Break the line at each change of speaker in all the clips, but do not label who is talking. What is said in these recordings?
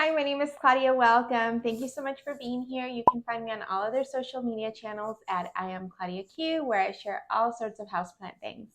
Hi, my name is Claudia. Welcome. Thank you so much for being here. You can find me on all other social media channels at I am Claudia Q, where I share all sorts of houseplant things.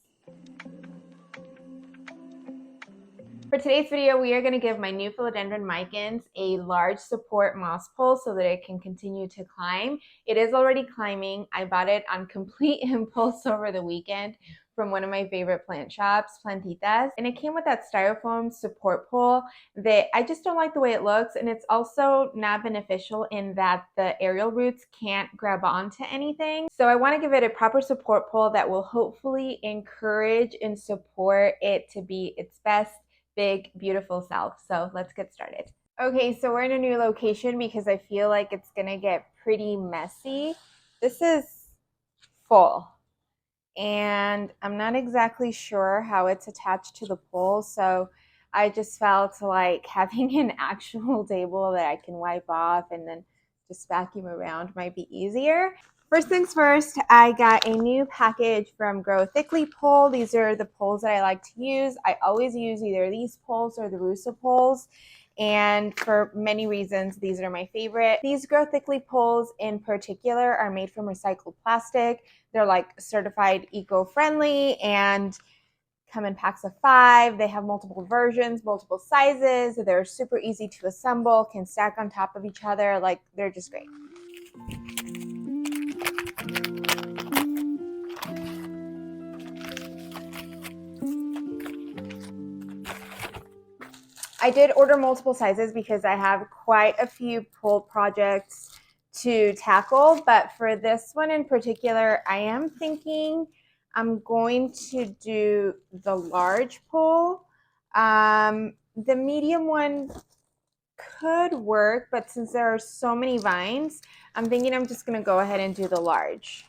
For today's video, we are going to give my new philodendron micans a large support moss pole so that it can continue to climb. It is already climbing. I bought it on complete impulse over the weekend from one of my favorite plant shops, Plantiitas, and it came with that styrofoam support pole that I just don't like the way it looks, and it's also not beneficial in that the aerial roots can't grab onto anything. So I want to give it a proper support pole that will hopefully encourage and support it to be its best, big, beautiful self. So let's get started. Okay, so we're in a new location because I feel like it's gonna get pretty messy. This is full, and I'm not exactly sure how it's attached to the pole, so I just felt like having an actual table that I can wipe off and then just vacuum around might be easier. First things first, I got a new package from Grow Thiccly pole. These are the poles that I like to use. I always use either these poles or the Russo poles, and for many reasons, these are my favorite. These Grow Thiccly poles in particular are made from recycled plastic. They're like certified eco-friendly and come in packs of 5. They have multiple versions, multiple sizes. They're super easy to assemble, can stack on top of each other. Like, they're just great. I did order multiple sizes because I have quite a few pole projects to tackle, but for this one in particular, I am thinking I'm going to do the large pole. The medium one could work, but since there are so many vines, I'm thinking I'm just going to go ahead and do the large.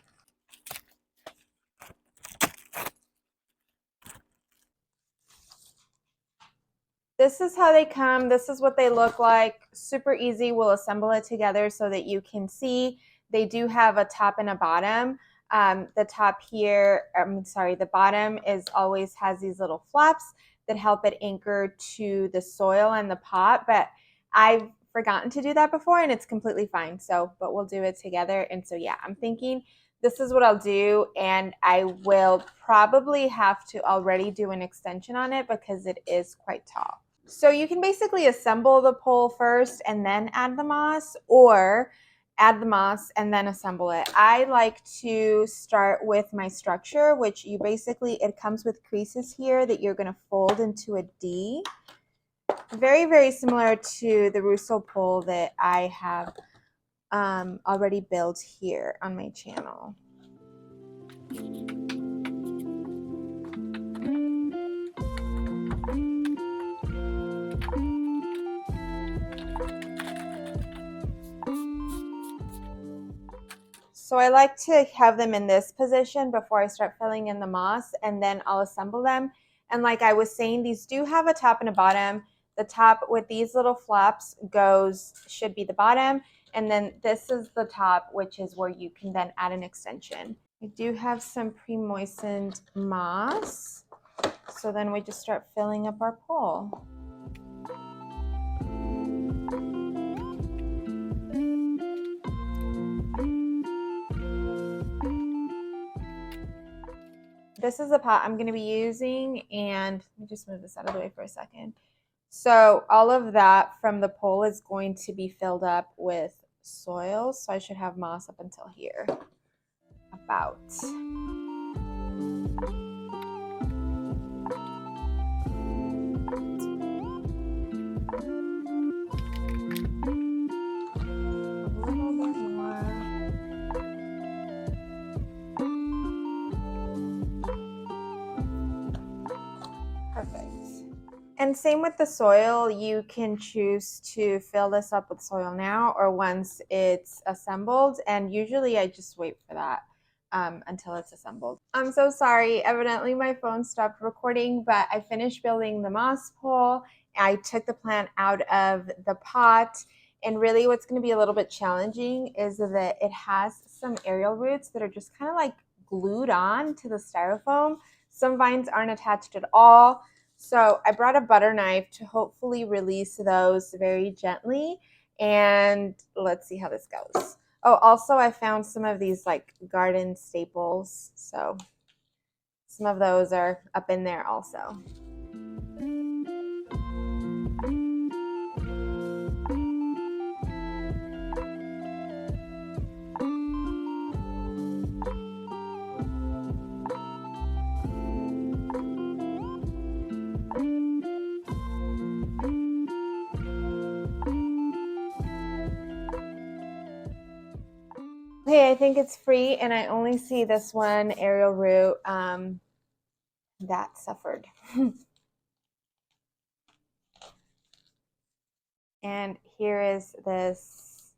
This is how they come. This is what they look like. Super easy. We'll assemble it together so that you can see. They do have a top and a bottom. The top here, the bottom always has these little flaps that help it anchor to the soil and the pot, but I've forgotten to do that before and it's completely fine. So, but we'll do it together. And so, yeah, I'm thinking this is what I'll do, and I will probably have to already do an extension on it because it is quite tall. So you can basically assemble the pole first and then add the moss, or add the moss and then assemble it. I like to start with my structure, which it comes with creases here that you're going to fold into a D. Very, very similar to the Russo pole that I have already built here on my channel. So I like to have them in this position before I start filling in the moss, and then I'll assemble them. And like I was saying, these do have a top and a bottom. The top with these little flaps should be the bottom, and then this is the top, which is where you can then add an extension. I do have some pre-moistened moss, so then we just start filling up our pole. This is the pot I'm going to be using, and let me just move this out of the way for a second. So all of that from the pole is going to be filled up with soil, so I should have moss up until here, about. And same with the soil, you can choose to fill this up with soil now or once it's assembled, and usually I just wait for that until it's assembled. I'm so sorry, evidently my phone stopped recording, but I finished building the moss pole. I took the plant out of the pot, and really what's going to be a little bit challenging is that it has some aerial roots that are just kind of like glued on to the styrofoam. Some vines aren't attached at all. So I brought a butter knife to hopefully release those very gently, and let's see how this goes. Oh, also I found some of these like garden staples, so some of those are up in there also. Okay, I think it's free, and I only see this one aerial root that suffered. And here is this,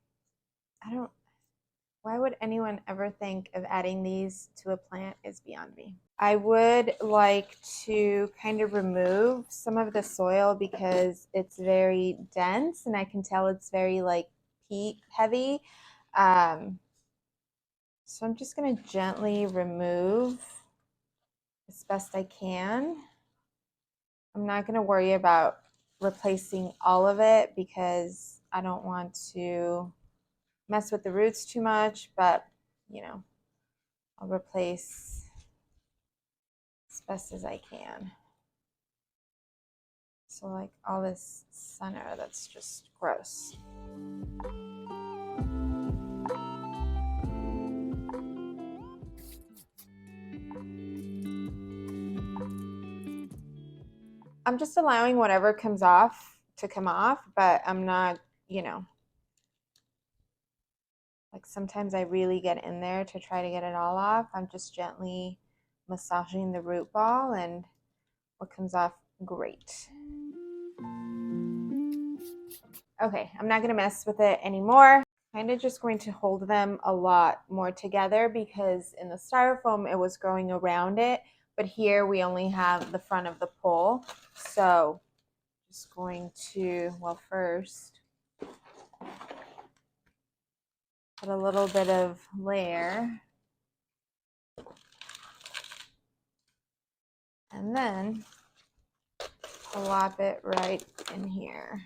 why would anyone ever think of adding these to a plant is beyond me. I would like to kind of remove some of the soil because it's very dense and I can tell it's very like peat heavy. So I'm just going to gently remove as best I can. I'm not going to worry about replacing all of it because I don't want to mess with the roots too much, but you know, I'll replace as best as I can. So like all this center, that's just gross. I'm just allowing whatever comes off to come off, but I'm not, you know, like sometimes I really get in there to try to get it all off. I'm just gently massaging the root ball, and what comes off, great. Okay, I'm not gonna mess with it anymore. Kind of just going to hold them a lot more together because in the styrofoam it was growing around it, but here we only have the front of the pole. So just going to, well, first put a little bit of layer and then plop it right in here.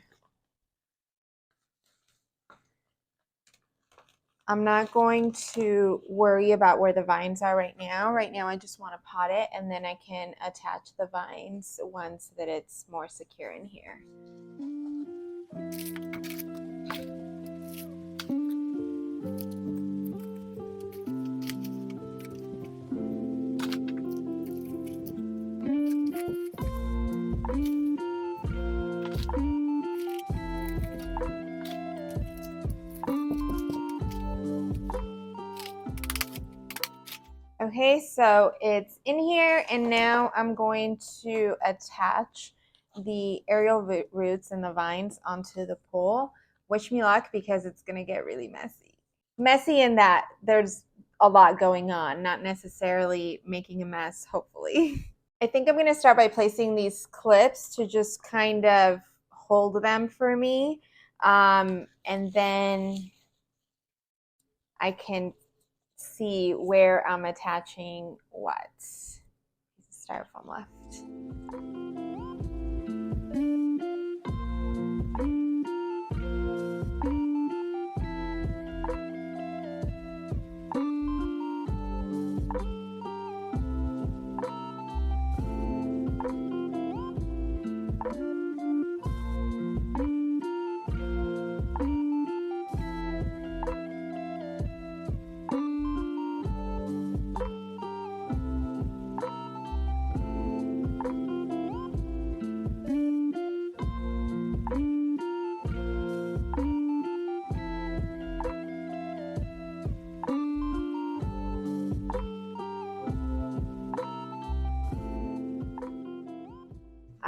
I'm not going to worry about where the vines are right now. Right now I just want to pot it and then I can attach the vines once that it's more secure in here. Okay, so it's in here, and now I'm going to attach the aerial roots and the vines onto the pole. Wish me luck because it's going to get really messy. Messy in that there's a lot going on, not necessarily making a mess, hopefully. I think I'm going to start by placing these clips to just kind of hold them for me, and then I can see where I'm attaching what. Styrofoam left.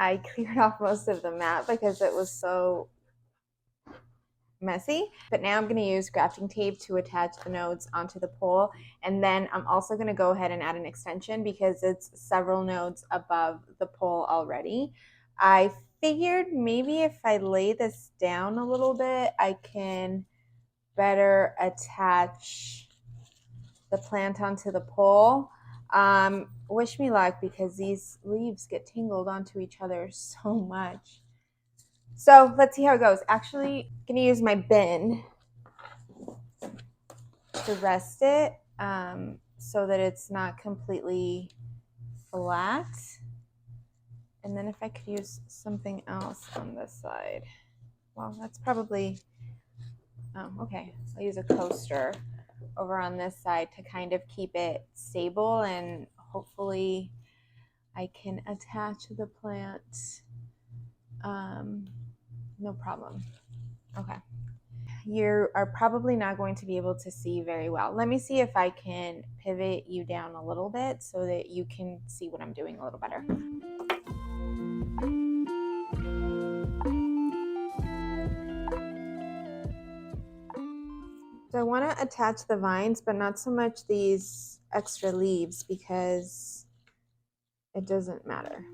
I cleared off most of the mat because it was so messy. But now I'm going to use grafting tape to attach the nodes onto the pole. And then I'm also going to go ahead and add an extension because it's several nodes above the pole already. I figured maybe if I lay this down a little bit, I can better attach the plant onto the pole. wish me luck because these leaves get tangled onto each other so much. So let's see how it goes. Actually, I'm gonna use my bin to rest it so that it's not completely flat. And then if I could use something else on this side. Well, that's probably, oh, okay. I'll use a coaster over on this side to kind of keep it stable, and hopefully I can attach the plant no problem. Okay. You are probably not going to be able to see very well. Let me see if I can pivot you down a little bit so that you can see what I'm doing a little better. So I want to attach the vines, but not so much these extra leaves because it doesn't matter.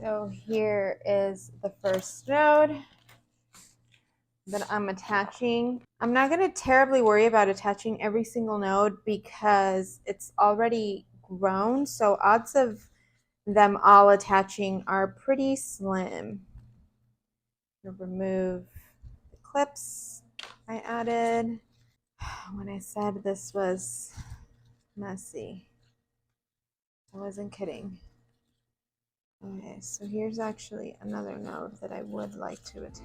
So here is the first node that I'm attaching. I'm not going to terribly worry about attaching every single node because it's already grown, so odds of them all attaching are pretty slim. I'm going to remove the clips I added. When I said this was messy, I wasn't kidding. Okay, so here's actually another node that I would like to attach.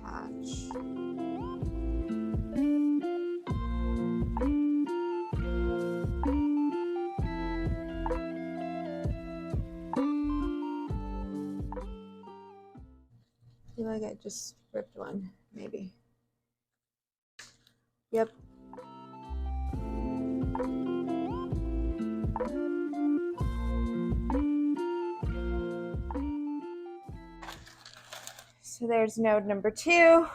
I feel like I just ripped one, maybe. Yep. So there's node number 2.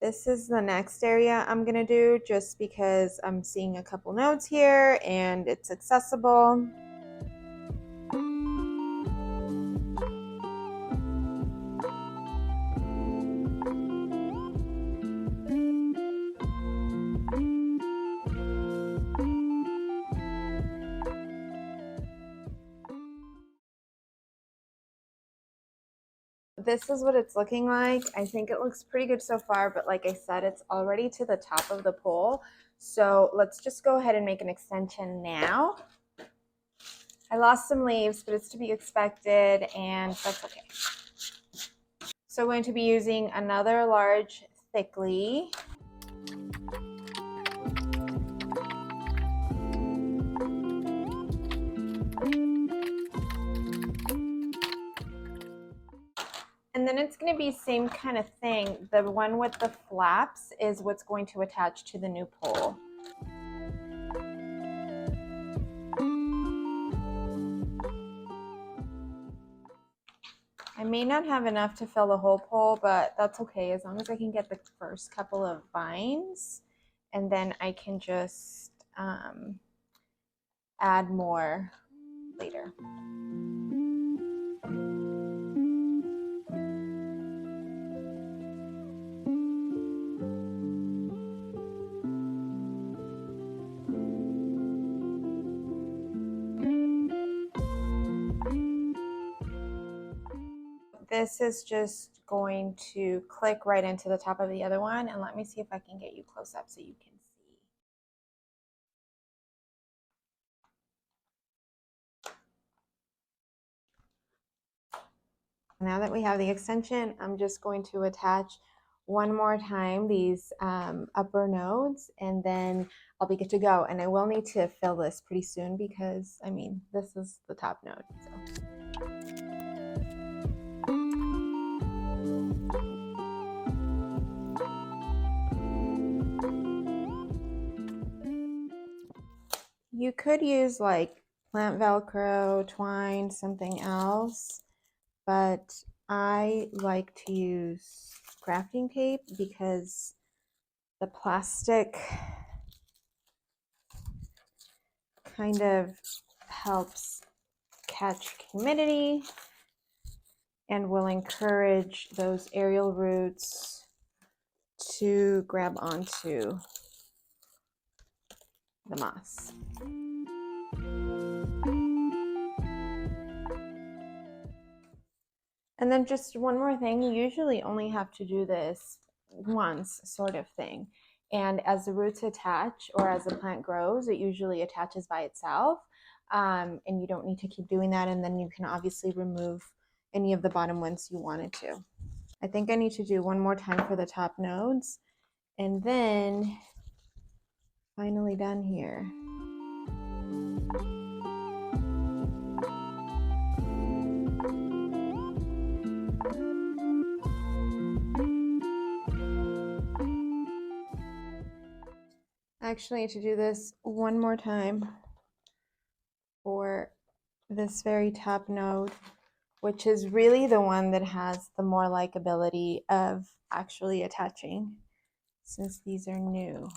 This is the next area I'm gonna do just because I'm seeing a couple nodes here and it's accessible. This is what it's looking like. I think it looks pretty good so far, but like I said, it's already to the top of the pole. So let's just go ahead and make an extension now. I lost some leaves, but it's to be expected, and that's okay. So I'm going to be using another large Thiccly. And then it's going to be same kind of thing. The one with the flaps is what's going to attach to the new pole. I may not have enough to fill the whole pole, but that's okay as long as I can get the first couple of vines, and then I can just add more later. This is just going to click right into the top of the other one, and let me see if I can get you close up so you can see. Now that we have the extension, I'm just going to attach one more time these upper nodes, and then I'll be good to go. And I will need to fill this pretty soon because, I mean, this is the top node. So. You could use like plant Velcro, twine, something else, but I like to use grafting tape because the plastic kind of helps catch humidity and will encourage those aerial roots to grab onto the moss. And then just one more thing, you usually only have to do this once, sort of thing. And as the roots attach, or as the plant grows, it usually attaches by itself. And you don't need to keep doing that. And then you can obviously remove any of the bottom ones you wanted to. I think I need to do one more time for the top nodes. And then finally done here. I actually need to do this one more time for this very top node, which is really the one that has the more likability of actually attaching, since these are new.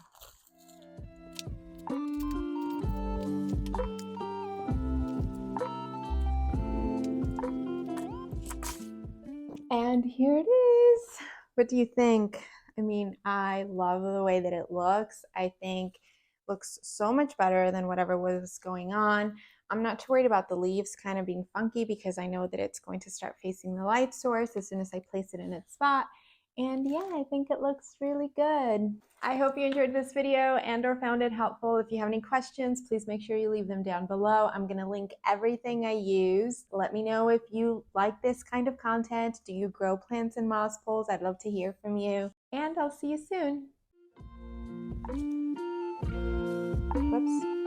And here it is. What do you think? I mean, I love the way that it looks. I think it looks so much better than whatever was going on. I'm not too worried about the leaves kind of being funky because I know that it's going to start facing the light source as soon as I place it in its spot. And yeah, I think it looks really good. I hope you enjoyed this video and or found it helpful. If you have any questions, please make sure you leave them down below. I'm going to link everything I use. Let me know if you like this kind of content. Do you grow plants in moss poles? I'd love to hear from you. And I'll see you soon. Whoops.